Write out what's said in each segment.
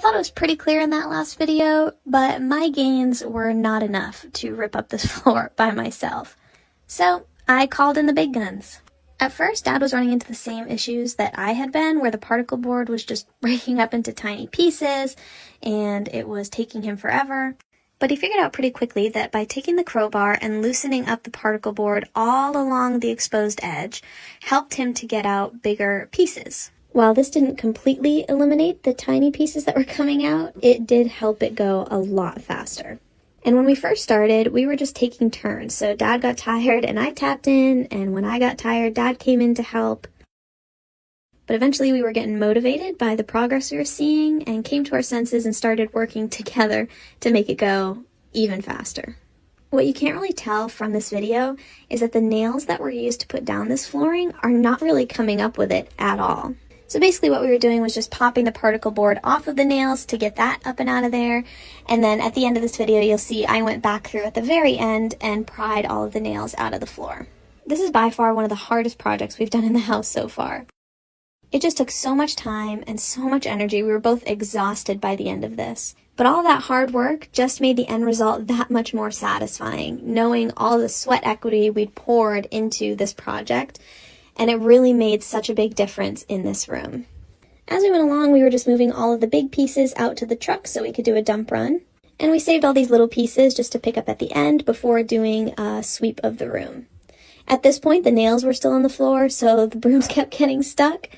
thought it was pretty clear in that last video, but my gains were not enough to rip up this floor by myself. So I called in the big guns. At first, Dad was running into the same issues that I had been, where the particle board was just breaking up into tiny pieces, and it was taking him forever. But he figured out pretty quickly that by taking the crowbar and loosening up the particle board all along the exposed edge, helped him to get out bigger pieces. While this didn't completely eliminate the tiny pieces that were coming out, it did help it go a lot faster. And when we first started, we were just taking turns. So Dad got tired and I tapped in, and when I got tired, Dad came in to help. But eventually we were getting motivated by the progress we were seeing and came to our senses and started working together to make it go even faster. What you can't really tell from this video is that the nails that were used to put down this flooring are not really coming up with it at all. So basically what we were doing was just popping the particle board off of the nails to get that up and out of there. And then at the end of this video, you'll see I went back through at the very end and pried all of the nails out of the floor. This is by far one of the hardest projects we've done in the house so far. It just took so much time and so much energy. We were both exhausted by the end of this. But all that hard work just made the end result that much more satisfying, knowing all the sweat equity we'd poured into this project. And it really made such a big difference in this room. As we went along, we were just moving all of the big pieces out to the truck so we could do a dump run. And we saved all these little pieces just to pick up at the end before doing a sweep of the room. At this point, the nails were still on the floor, so the brooms kept getting stuck.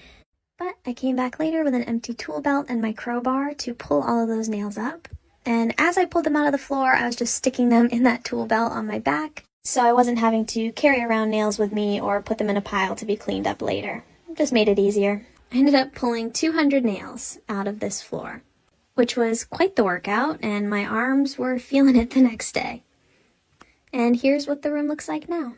But I came back later with an empty tool belt and my crowbar to pull all of those nails up. And as I pulled them out of the floor, I was just sticking them in that tool belt on my back, so I wasn't having to carry around nails with me or put them in a pile to be cleaned up later. It just made it easier. I ended up pulling 200 nails out of this floor, which was quite the workout, and my arms were feeling it the next day. And here's what the room looks like now.